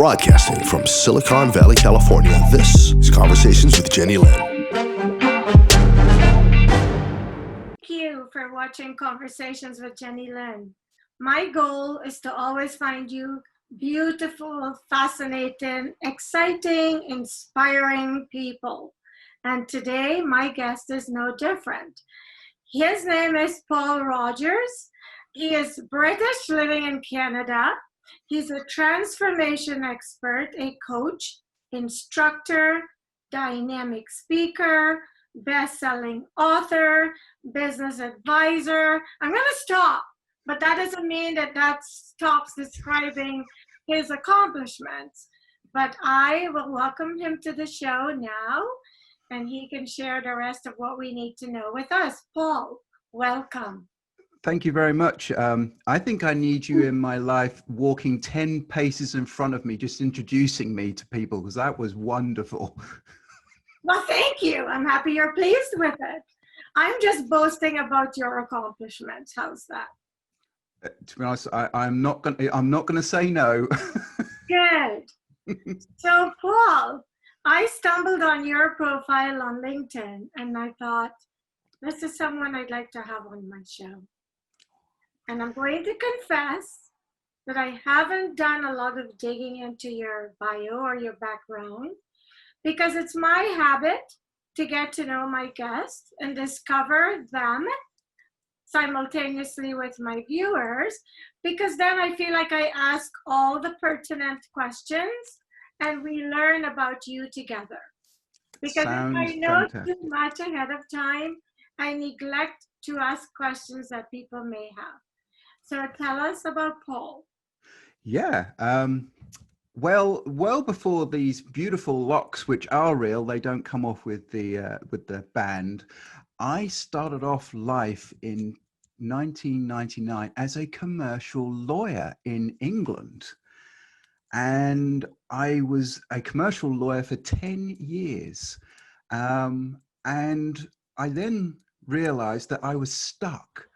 Broadcasting from Silicon Valley, California, this is Conversations with Jennylyn. Thank you for watching Conversations with Jennylyn. My goal is to always find you beautiful, fascinating, exciting, inspiring people. And today, my guest is no different. His name is Paul Rogers. He is British living in Canada. He's a transformation expert, a coach, instructor, dynamic speaker, best-selling author, business advisor. I'm going to stop, but that doesn't mean that stops describing his accomplishments. But I will welcome him to the show now, and he can share the rest of what we need to know with us. Paul, welcome. Thank you very much. I think I need you in my life walking 10 paces in front of me, just introducing me to people, because that was wonderful. Well, thank you. I'm happy you're pleased with it. I'm just boasting about your accomplishments. How's that? To be honest, I'm not gonna say no. Good. So, Paul, I stumbled on your profile on LinkedIn, and I thought, this is someone I'd like to have on my show. And I'm going to confess that I haven't done a lot of digging into your bio or your background, because it's my habit to get to know my guests and discover them simultaneously with my viewers, because then I feel like I ask all the pertinent questions and we learn about you together. Because Sounds if I know fantastic. too much ahead of time, I neglect to ask questions that people may have. So tell us about Paul. Yeah. Well before these beautiful locks, which are real, they don't come off with the band. I started off life in 1999 as a commercial lawyer in England. And I was a commercial lawyer for 10 years. And I then realized that I was stuck.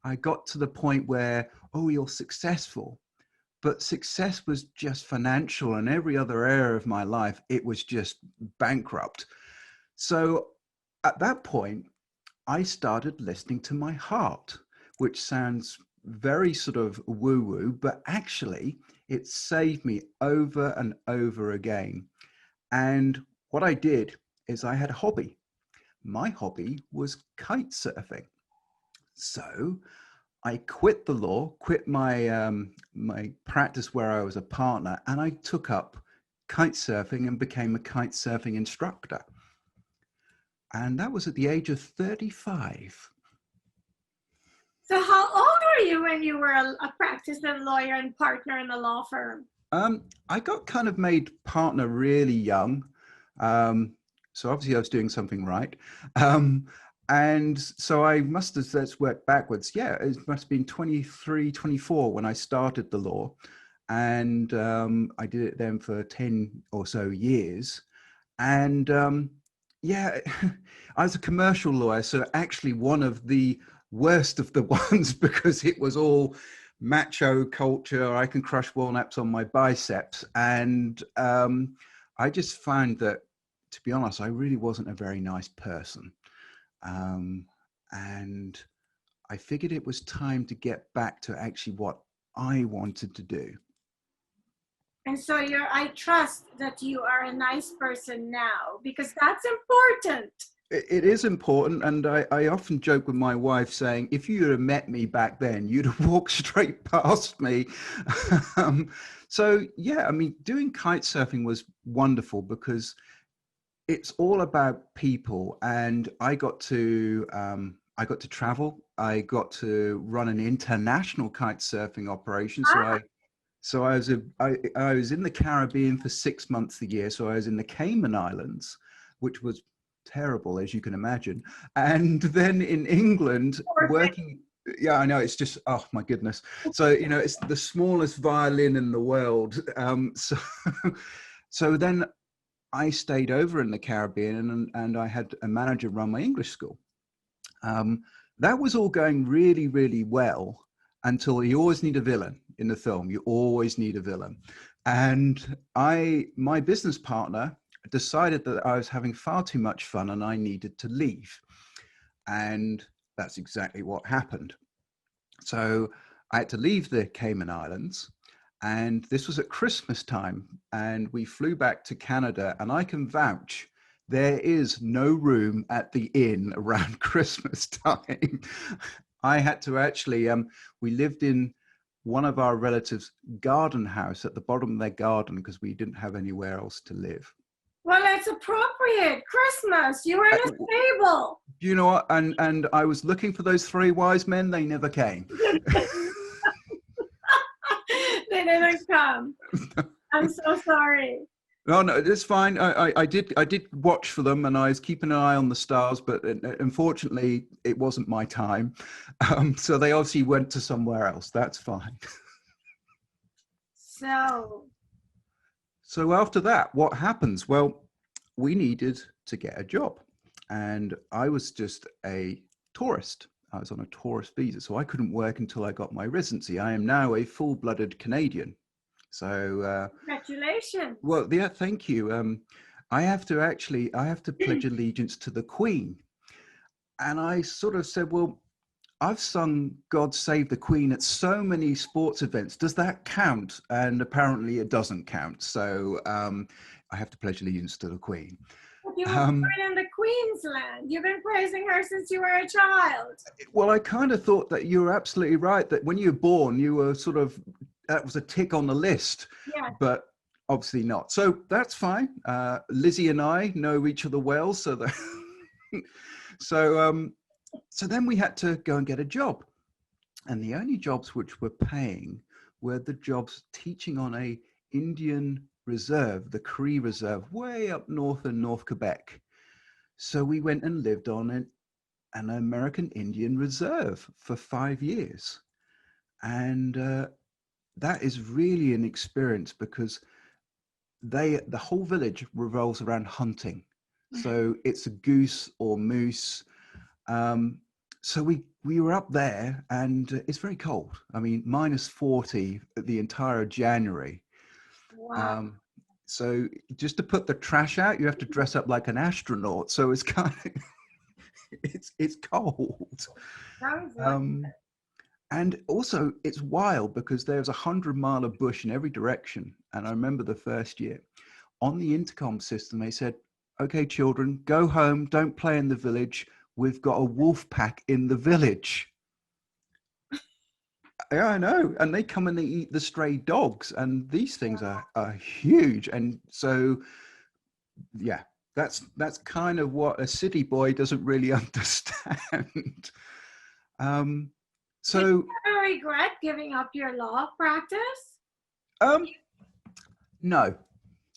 I got to the point where, oh, you're successful. But success was just financial, and every other area of my life, it was just bankrupt. So at that point, I started listening to my heart, which sounds very sort of woo-woo, but actually it saved me over and over again. And what I did is I had a hobby. My hobby was kite surfing. So I quit the law, quit my my practice where I was a partner, and I took up kite surfing and became a kite surfing instructor. And that was at the age of 35. So how old were you when you were a practicing lawyer and partner in a law firm? I got kind of made partner really young. So obviously I was doing something right. And so I must have, let's work backwards. Yeah, it must have been 23, 24 when I started the law. And I did it then for 10 or so years. And yeah, I was a commercial lawyer. So actually one of the worst of the ones, because it was all macho culture. I can crush walnuts on my biceps. And I just found that, to be honest, I really wasn't a very nice person. And I figured it was time to get back to actually what I wanted to do. And so I trust that you are a nice person now, because that's important. It is important. And I often joke with my wife saying, if you had met me back then, you'd have walked straight past me. So yeah, I mean, doing kite surfing was wonderful because it's all about people. And I got to travel. I got to run an international kite surfing operation. So I was in the Caribbean for 6 months a year. So I was in the Cayman Islands, which was terrible, as you can imagine. And then in England, working. Yeah, I know. It's just, oh my goodness. So, you know, it's the smallest violin in the world. So then I stayed over in the Caribbean and I had a manager run my English school. That was all going really, really well until you always need a villain in the film. You always need a villain. And my business partner decided that I was having far too much fun and I needed to leave. And that's exactly what happened. So I had to leave the Cayman Islands, and this was at Christmas time, and we flew back to Canada, and I can vouch there is no room at the inn around Christmas time. I had to actually, we lived in one of our relatives' garden house at the bottom of their garden because we didn't have anywhere else to live. Well, it's appropriate. Christmas. You were in a stable. You know what? And I was looking for those three wise men. They never came. They didn't come. I'm so sorry. No, no, it's fine. I did watch for them, and I was keeping an eye on the stars, but unfortunately, it wasn't my time. So they obviously went to somewhere else. That's fine. So after that, what happens? Well, we needed to get a job, and I was just a tourist. I was on a tourist visa, so I couldn't work until I got my residency. I am now a full-blooded Canadian. So congratulations. Well, yeah, thank you. I have to pledge allegiance to the Queen. And I sort of said, well, I've sung God Save the Queen at so many sports events. Does that count? And apparently it doesn't count. So I have to pledge allegiance to the Queen. But you were born in the Queen's land. You've been praising her since you were a child. Well, I kind of thought that you were absolutely right, that when you were born, you were sort of, that was a tick on the list. Yeah. But obviously not. So that's fine. Lizzie and I know each other well. So that so then we had to go and get a job. And the only jobs which were paying were the jobs teaching on a Indian reserve, the Cree Reserve, way up north in North Quebec. So we went and lived on an American Indian reserve for 5 years. And that is really an experience because the whole village revolves around hunting. So it's a goose or moose. So we were up there, and it's very cold. I mean, -40 the entire January. Wow. So just to put the trash out, you have to dress up like an astronaut. So it's kind of, it's cold. And also it's wild because there's 100-mile of bush in every direction. And I remember the first year on the intercom system, they said, okay, children, go home. Don't play in the village. We've got a wolf pack in the village. Yeah, I know. And they come and they eat the stray dogs. And these things are huge. And so, yeah, that's kind of what a city boy doesn't really understand. So did you ever regret giving up your law practice? No.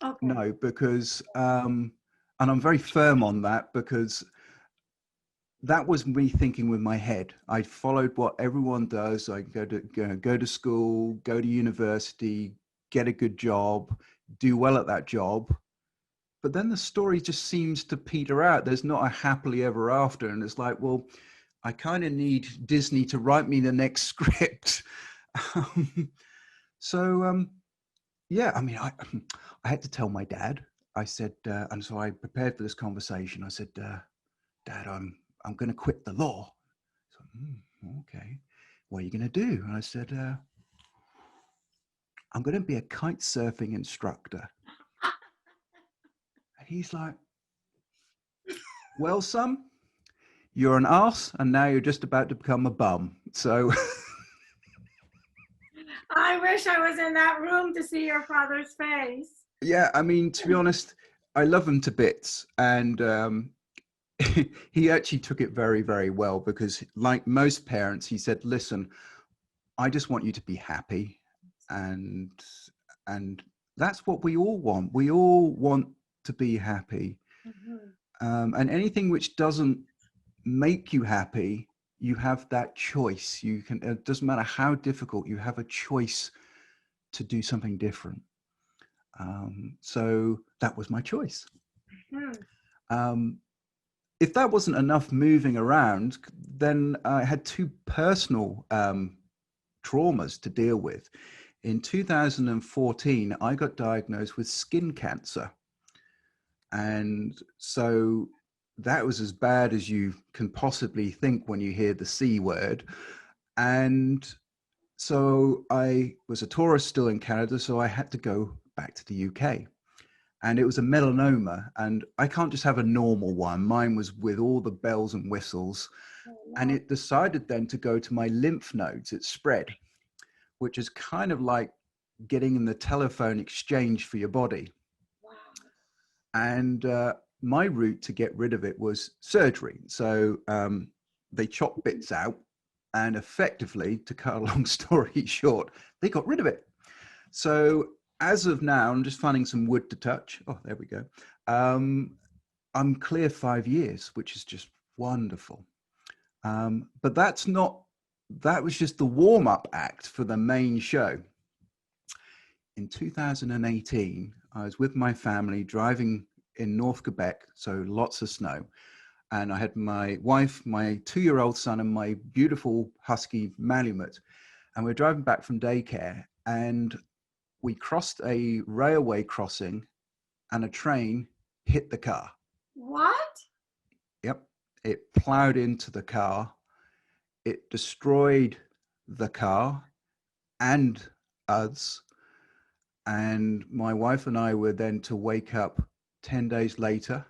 Okay. No, because and I'm very firm on that, because that was me thinking with my head. I followed what everyone does. I go to school, go to university, get a good job, do well at that job. But then the story just seems to peter out. There's not a happily ever after. And it's like, well, I kind of need Disney to write me the next script. Yeah, I mean, I had to tell my dad. I said, and so I prepared for this conversation. I said, Dad, I'm going to quit the law. So, okay, what are you going to do? And I said, I'm going to be a kite surfing instructor. And he's like, well, son, you're an arse, and now you're just about to become a bum. So I wish I was in that room to see your father's face. Yeah, I mean, to be honest, I love him to bits. And he actually took it very, very well, because like most parents, he said, listen, I just want you to be happy. And that's what we all want. We all want to be happy. Mm-hmm. And anything which doesn't make you happy, you have that choice. You can, it doesn't matter how difficult, you have a choice to do something different. So that was my choice. Mm-hmm. If that wasn't enough moving around, then I had two personal traumas to deal with. in 2014, I got diagnosed with skin cancer. And so that was as bad as you can possibly think when you hear the C word. And so I was a tourist still in Canada, so I had to go back to the UK. And it was a melanoma, and I can't just have a normal one. Mine was with all the bells and whistles. And it decided then to go to my lymph nodes. It spread, which is kind of like getting in the telephone exchange for your body. Wow. And my route to get rid of it was surgery. So they chopped bits out, and effectively, to cut a long story short, they got rid of it. So as of now, I'm just finding some wood to touch. Oh, there we go. I'm clear 5 years, which is just wonderful. But that was just the warm-up act for the main show. In 2018, I was with my family driving in North Quebec, so lots of snow. And I had my wife, my 2-year-old son, and my beautiful husky Malamute. And we were driving back from daycare, and we crossed a railway crossing, and a train hit the car. What? Yep. It plowed into the car. It destroyed the car and us. And my wife and I were then to wake up 10 days later.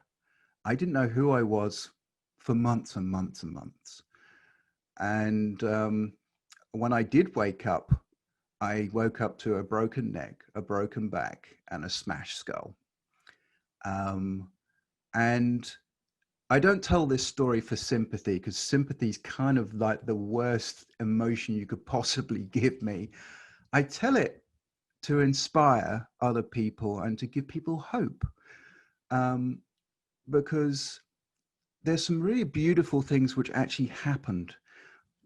I didn't know who I was for months and months and months. And when I did wake up, I woke up to a broken neck, a broken back, and a smashed skull. And I don't tell this story for sympathy, because sympathy is kind of like the worst emotion you could possibly give me. I tell it to inspire other people and to give people hope, because there's some really beautiful things which actually happened.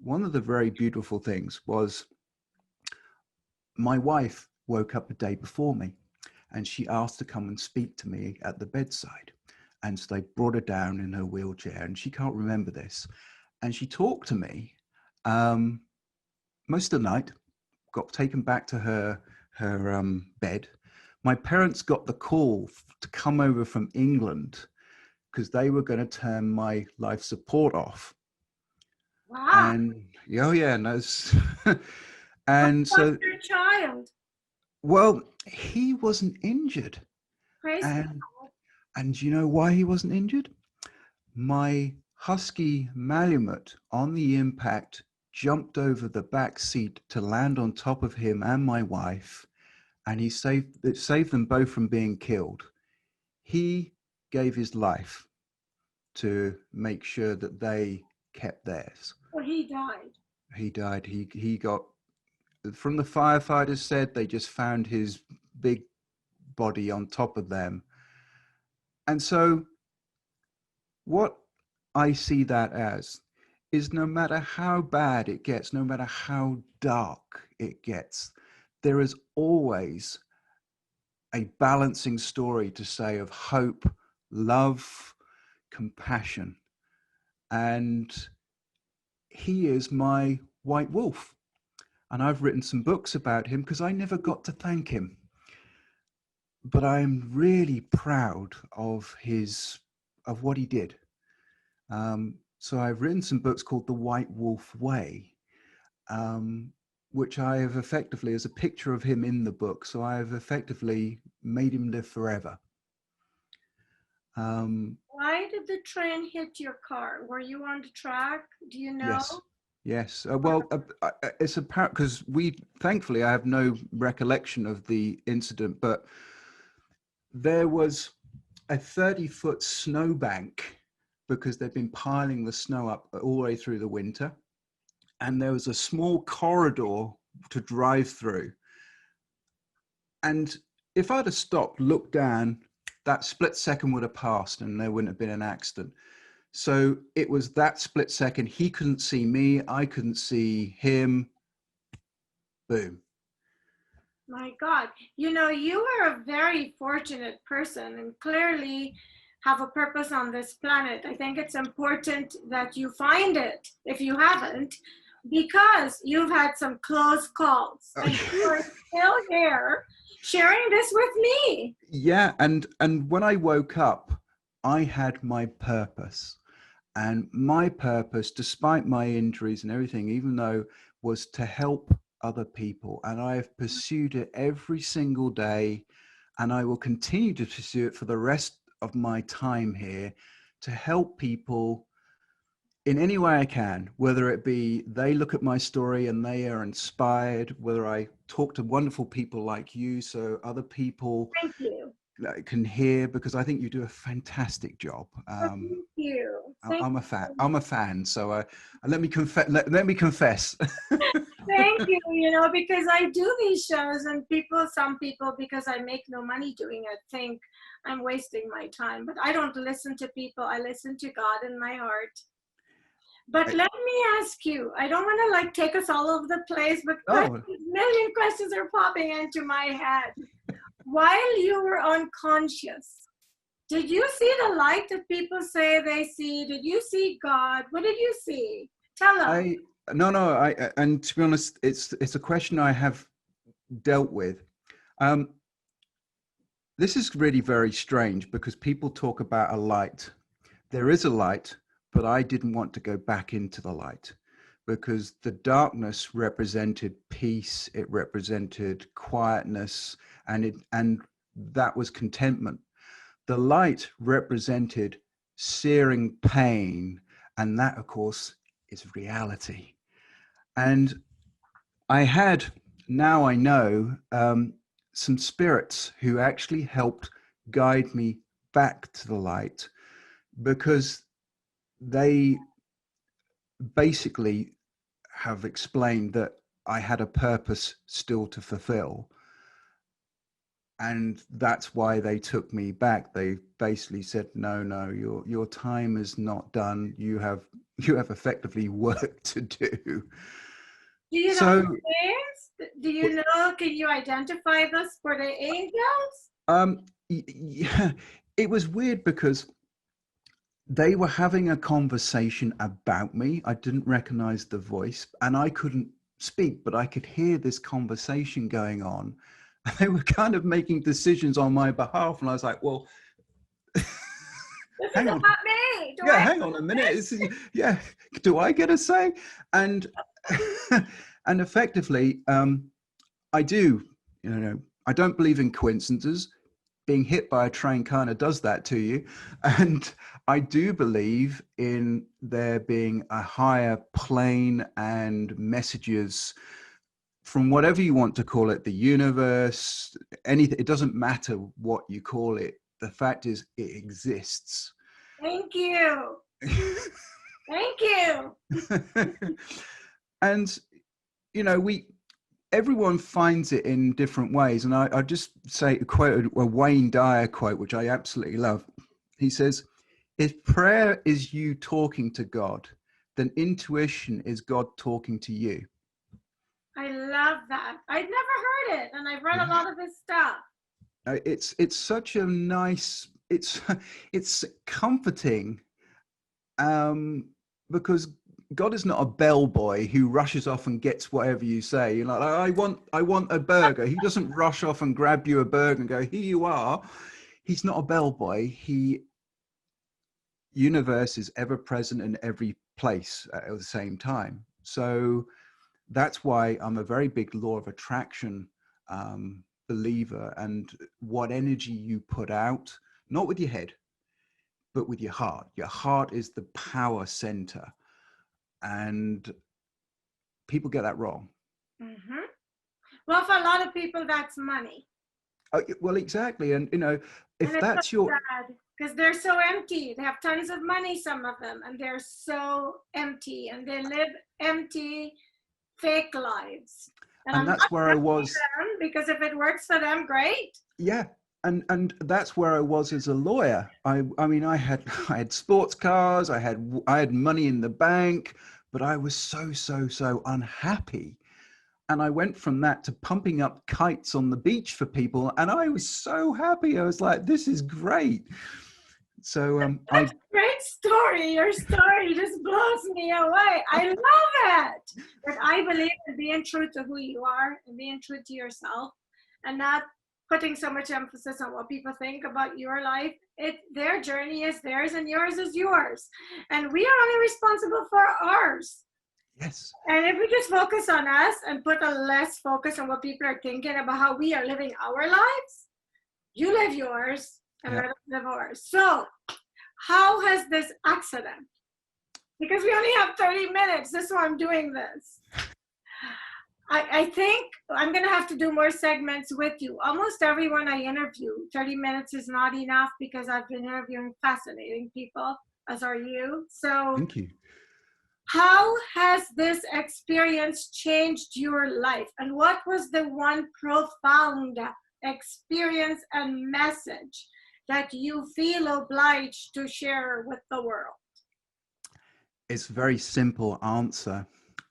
One of the very beautiful things was my wife woke up a day before me, and she asked to come and speak to me at the bedside. And so they brought her down in her wheelchair, and she can't remember this. And she talked to me most of the night, got taken back to her bed. My parents got the call to come over from England because they were going to turn my life support off. Wow. And oh yeah, no. And what so your child? Well, he wasn't injured. Praise God. And you know why he wasn't injured? My husky Malamute on the impact jumped over the back seat to land on top of him and my wife, and it saved them both from being killed. He gave his life to make sure that they kept theirs. Well, he died. He died. He got, from the firefighters said, they just found his big body on top of them. And so what I see that as is, no matter how bad it gets, no matter how dark it gets, there is always a balancing story to say of hope, love, compassion. And he is my white wolf. And I've written some books about him because I never got to thank him. But I'm really proud of what he did. So I've written some books called The White Wolf Way, which I have effectively, as a picture of him in the book, so I have effectively made him live forever. Why did the train hit your car? Were you on the track? Do you know? Yes. It's apparent, because thankfully, I have no recollection of the incident, but there was a 30-foot snowbank because they've been piling the snow up all the way through the winter. And there was a small corridor to drive through. And if I'd have stopped, looked down, that split second would have passed and there wouldn't have been an accident. So it was that split second. He couldn't see me. I couldn't see him. Boom. My God. You know, you are a very fortunate person and clearly have a purpose on this planet. I think it's important that you find it if you haven't, because you've had some close calls. And still here sharing this with me. Yeah, and when I woke up, I had my purpose. And my purpose, despite my injuries and everything, even though, was to help other people. And I have pursued it every single day. And I will continue to pursue it for the rest of my time here, to help people in any way I can, whether it be they look at my story and they are inspired, whether I talk to wonderful people like you so other people Thank you. can hear, because I think you do a fantastic job. Well, thank you. I'm a fan. I'm a fan. So let me confess. Let me confess. Thank you, you know, because I do these shows and some people, because I make no money doing it, think I'm wasting my time. But I don't listen to people. I listen to God in my heart. But let me ask you, I don't want to like take us all over the place, but a million questions are popping into my head. While you were unconscious, did you see the light that people say they see? Did you see God? What did you see? Tell us. And to be honest, it's a question I have dealt with. This is really very strange, because people talk about a light. There is a light, but I didn't want to go back into the light, because the darkness represented peace, it represented quietness, and that was contentment. The light represented searing pain, and that, of course, is reality. And I had, now I know, some spirits who actually helped guide me back to the light, because they basically have explained that I had a purpose still to fulfill. And that's why they took me back. They basically said, no, your time is not done. You have effectively work to do. Do you know the names? Do you know, can you identify this for the angels? Yeah, it was weird, because they were having a conversation about me. I didn't recognize the voice and I couldn't speak, but I could hear this conversation going on. They were kind of making decisions on my behalf. And I was like, well, hang on. Me. Hang on a minute. Do I get a say? And and effectively, I do, I don't believe in coincidences. Being hit by a train kind of does that to you. And I do believe in there being a higher plane and messages from whatever you want to call it, the universe, anything. It doesn't matter what you call it. The fact is, it exists. Thank you. Thank you. And, everyone finds it in different ways. And I just say a Wayne Dyer quote, which I absolutely love. He says, if prayer is you talking to God, then intuition is God talking to you. I love that. I'd never heard it. And I've read a lot of his stuff. It's such a nice, it's comforting, because God is not a bellboy who rushes off and gets whatever you say. You're like, I want a burger. He doesn't rush off and grab you a burger and go, here you are. He's not a bellboy. Universe is ever present in every place at the same time. So that's why I'm a very big law of attraction believer. And what energy you put out, not with your head, but with your heart. Your heart is the power center. And people get that wrong. Mm-hmm. Well, for a lot of people, that's money. Well, exactly. And, if that's your... Because they're so empty. They have tons of money, some of them, and they're so empty. And they live empty, fake lives. And that's where I was. Because if it works for them, great. Yeah. And that's where I was as a lawyer. I mean, I had sports cars, I had money in the bank, but I was so unhappy. And I went from that to pumping up kites on the beach for people, and I was so happy. I was like, this is great. So That's a great story. Your story just blows me away. I love it. But I believe in being true to who you are and being true to yourself and not putting so much emphasis on what people think about your life. Their journey is theirs and yours is yours. And we are only responsible for ours. yes. And if we just focus on us and put a less focus on what people are thinking about how we are living our lives, you live yours and Yeah. let us live ours. So, how has this accident? Because we only have 30 minutes. This is why I'm doing this. I think I'm going to have to do more segments with you. Almost everyone I interview, 30 minutes is not enough because I've been interviewing fascinating people, as are you. So, Thank you. how has this experience changed your life? And what was the one profound experience and message that you feel obliged to share with the world? It's a very simple answer.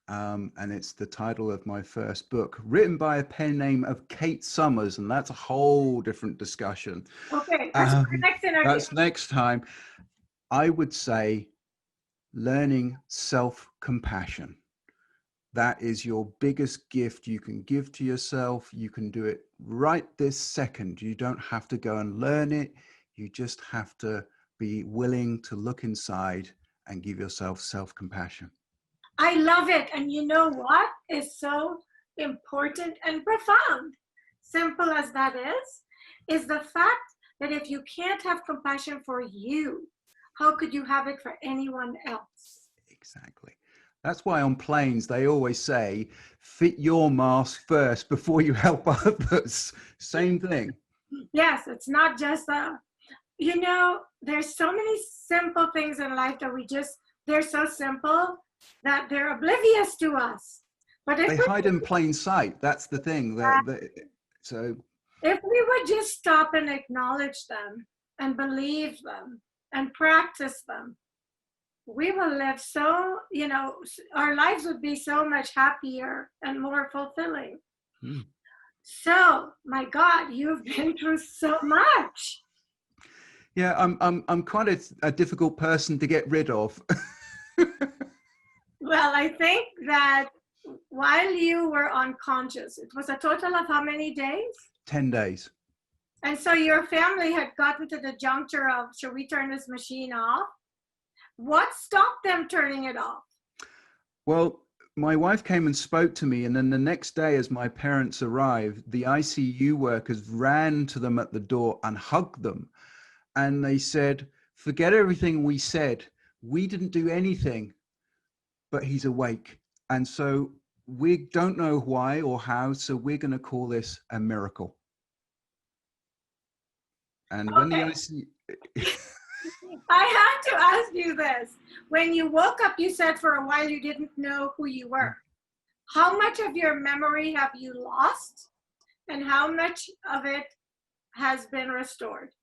And it's the title of my first book, written by a pen name of Kate Summers, and that's a whole different discussion. Okay, that's for the next interview. That's next time. I would say learning self-compassion. That is your biggest gift you can give to yourself. You can do it right this second. You don't have to go and learn it. You just have to be willing to look inside and give yourself self-compassion. I love it. And you know what is so important and profound, simple as that is the fact that if you can't have compassion for you, how could you have it for anyone else? Exactly. That's why on planes, they always say, fit your mask first before you help others. Same thing. Yes, it's not just there's so many simple things in life that they're so simple that they're oblivious to us. But they hide in plain sight. That's the thing. So if we would just stop and acknowledge them and believe them and practice them, we will live our lives would be so much happier and more fulfilling. So, my God, you've been through so much. Yeah, I'm quite a difficult person to get rid of. Well, I think that while you were unconscious, it was a total of how many days? 10 days. And so your family had gotten to the juncture of, should we turn this machine off? What stopped them turning it off? Well, my wife came and spoke to me, and then the next day as my parents arrived, the ICU workers ran to them at the door and hugged them. And they said, forget everything we said. We didn't do anything, but he's awake. And so we don't know why or how, so we're going to call this a miracle. And when the ICU... I have to ask you this. When you woke up, you said for a while you didn't know who you were. How much of your memory have you lost? And how much of it has been restored?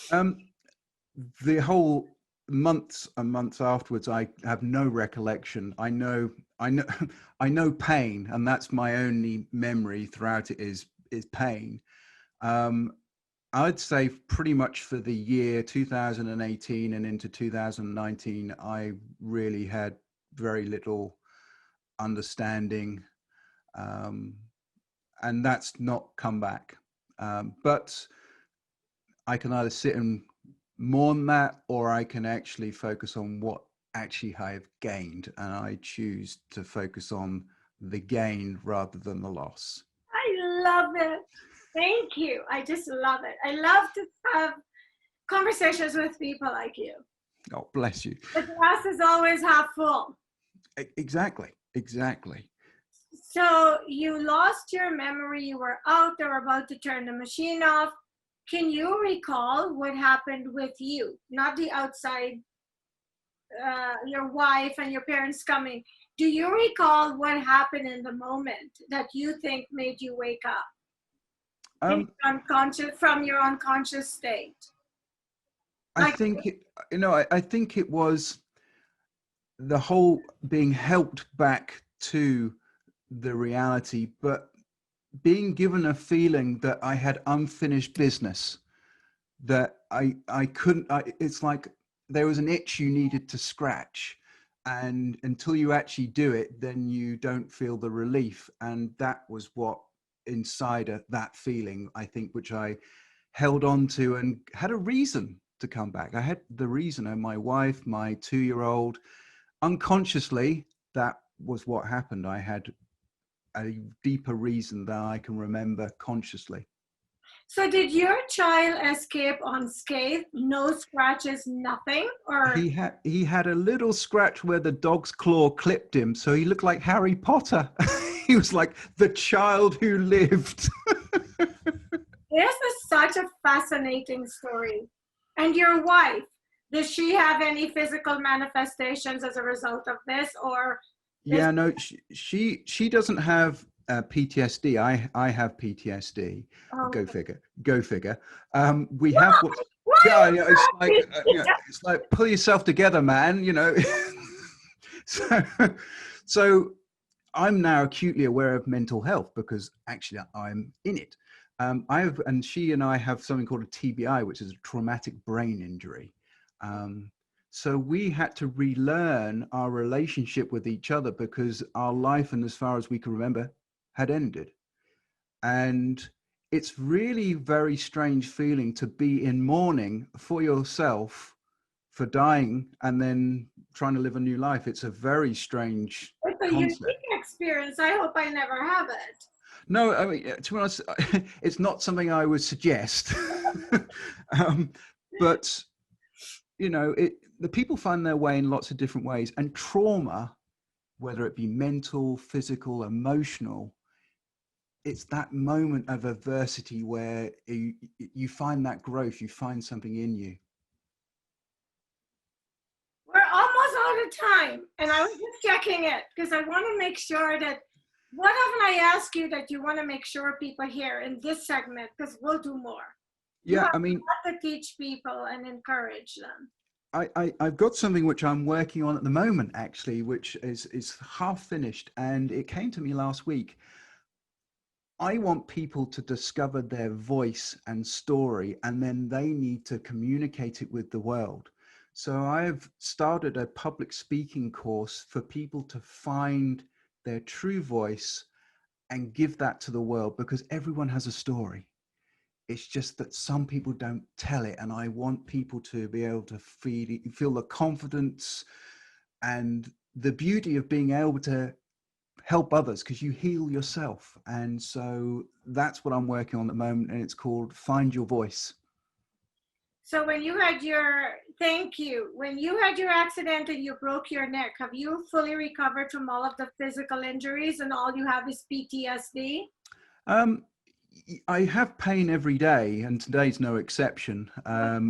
The whole months and months afterwards, I have no recollection. I know pain, and that's my only memory throughout it is pain. I'd say pretty much for the year 2018 and into 2019, I really had very little understanding, and that's not come back. But I can either sit and mourn that, or I can actually focus on what actually I have gained, and I choose to focus on the gain rather than the loss. I love it. Thank you. I just love it. I love to have conversations with people like you. Oh, bless you. The glass is always half full. Exactly. So you lost your memory. You were out. They were about to turn the machine off. Can you recall what happened with you? Not the outside, your wife and your parents coming. Do you recall what happened in the moment that you think made you wake up? From your unconscious state? I think it was the whole being helped back to the reality, but being given a feeling that I had unfinished business, that I couldn't, it's like there was an itch you needed to scratch. And until you actually do it, then you don't feel the relief. And that was what inside that feeling, I think, which I held on to and had a reason to come back. I had the reason, and my wife, my 2-year-old, unconsciously, that was what happened. I had a deeper reason than I can remember consciously. So did your child escape unscathed? No scratches, nothing? Or He had a little scratch where the dog's claw clipped him, so he looked like Harry Potter. He was like the child who lived. this is such a fascinating story. And your wife, does she have any physical manifestations as a result of this, or? Yeah, no, she doesn't have PTSD. I have PTSD. Oh. Go figure. Go figure. We have what? Yeah, it's like pull yourself together, man. You know. So I'm now acutely aware of mental health because actually I'm in it. And she and I have something called a TBI, which is a traumatic brain injury. So we had to relearn our relationship with each other because our life, and as far as we can remember, had ended. And it's really very strange feeling to be in mourning for yourself for dying and then trying to live a new life. It's a very strange It's a concept. unique experience. I hope I never have it. No, I mean, to be honest, it's not something I would suggest. But, you know, the people find their way in lots of different ways. And trauma, whether it be mental, physical, emotional, it's that moment of adversity where you find that growth, you find something in you. We're almost out of time. And I was just checking it because I want to make sure that, what haven't I asked you that you want to make sure people hear in this segment? Because we'll do more. Yeah, I mean, you have to teach people and encourage them. I've got something which I'm working on at the moment, actually, which is half finished, and it came to me last week. I want people to discover their voice and story, and then they need to communicate it with the world. So I've started a public speaking course for people to find their true voice and give that to the world, because everyone has a story. It's just that some people don't tell it, and I want people to be able to feel the confidence and the beauty of being able to help others, because you heal yourself. And so that's what I'm working on at the moment, and it's called Find Your Voice. So when you had your accident and you broke your neck, have you fully recovered from all of the physical injuries and all you have is PTSD? I have pain every day, and today's no exception,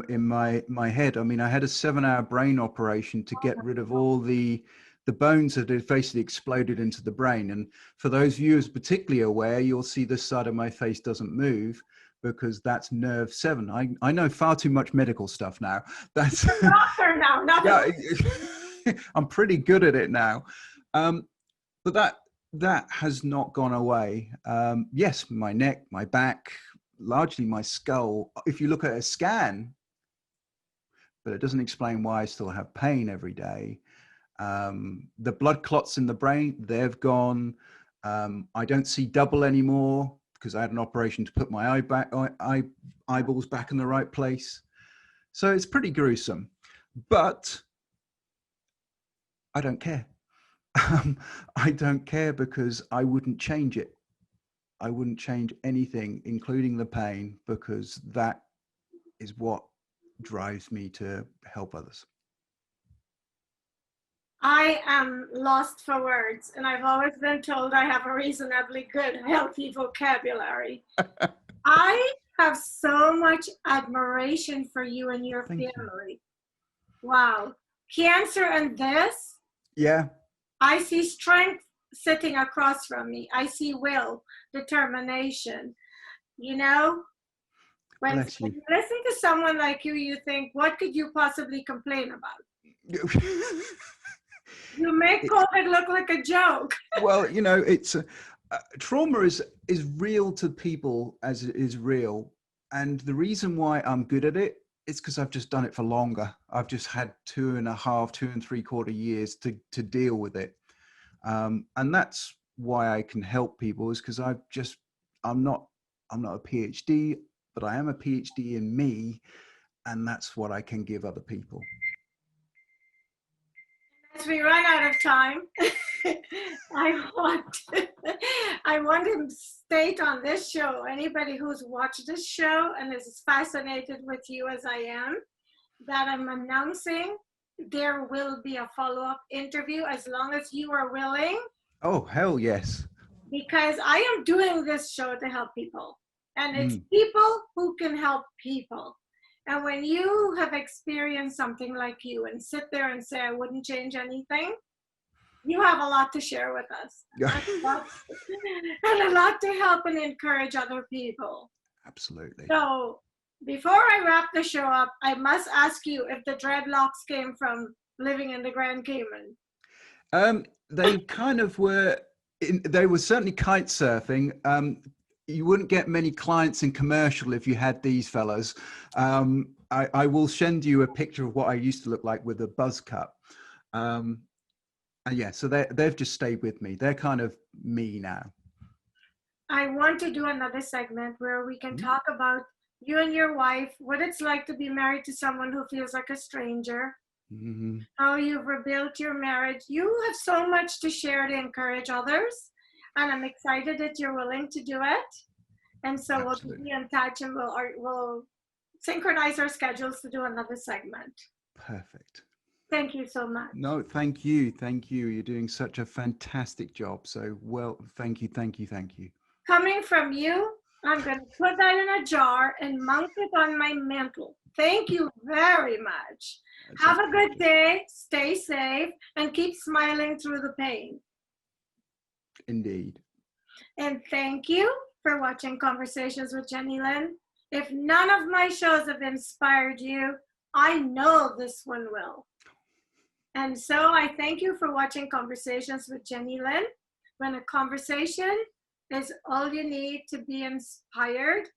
in my head. I mean, I had a 7-hour brain operation to get rid of all the bones that had basically exploded into the brain. And for those viewers particularly aware, you'll see this side of my face doesn't move because that's nerve 7. I know far too much medical stuff now. That's doctor now. Yeah, I'm pretty good at it now. But that has not gone away. Yes, my neck, my back, largely my skull. If you look at a scan, but it doesn't explain why I still have pain every day. The blood clots in the brain, they've gone. I don't see double anymore because I had an operation to put my eyeballs back in the right place. So it's pretty gruesome, but I don't care. I don't care because I wouldn't change it. I wouldn't change anything, including the pain, because that is what drives me to help others. I am lost for words, and I've always been told I have a reasonably good, healthy vocabulary. I have so much admiration for you and your family. Wow. Cancer and this? Yeah. I see strength sitting across from me. I see will, determination. You know, when you listen to someone like you think, what could you possibly complain about? You make COVID look like a joke. Well, you know, it's trauma is real to people as it is real. And the reason why I'm good at it is because I've just done it for longer. I've just had 2.5, 2 3/4 years to deal with it. And that's why I can help people, is because I'm not a PhD, but I am a PhD in me, and that's what I can give other people. As we run out of time, I want to state on this show, anybody who's watched this show and is fascinated with you as I am, that I'm announcing there will be a follow-up interview as long as you are willing. Oh, hell yes. Because I am doing this show to help people. And it's people who can help people. And when you have experienced something like you and sit there and say, I wouldn't change anything, you have a lot to share with us. And a lot to help and encourage other people. Absolutely. So before I wrap the show up, I must ask you if the dreadlocks came from living in the Grand Cayman. They kind of were, they were certainly kite surfing. You wouldn't get many clients in commercial if you had these fellas. I will send you a picture of what I used to look like with a buzz cut. And yeah, so they've just stayed with me. They're kind of me now. I want to do another segment where we can talk about you and your wife, what it's like to be married to someone who feels like a stranger, how you've rebuilt your marriage. You have so much to share to encourage others. And I'm excited that you're willing to do it. And so Absolutely. We'll be in touch and we'll synchronize our schedules to do another segment. Perfect. Thank you so much. No, thank you. Thank you. You're doing such a fantastic job. So, well, thank you. Coming from you, I'm going to put that in a jar and mount it on my mantle. Thank you very much. Have a good day. Stay safe and keep smiling through the pain. Indeed. And thank you for watching Conversations with Jennylyn. If none of my shows have inspired you, I know this one will. And so I thank you for watching Conversations with Jennylyn. When a conversation is all you need to be inspired.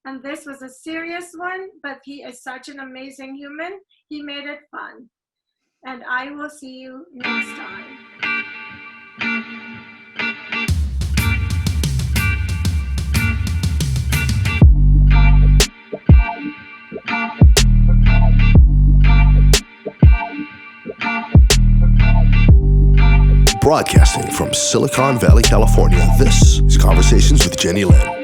And this was a serious one, but he is such an amazing human. He made it fun. And I will see you next time. Broadcasting from Silicon Valley, California, this is Conversations with Jennylyn.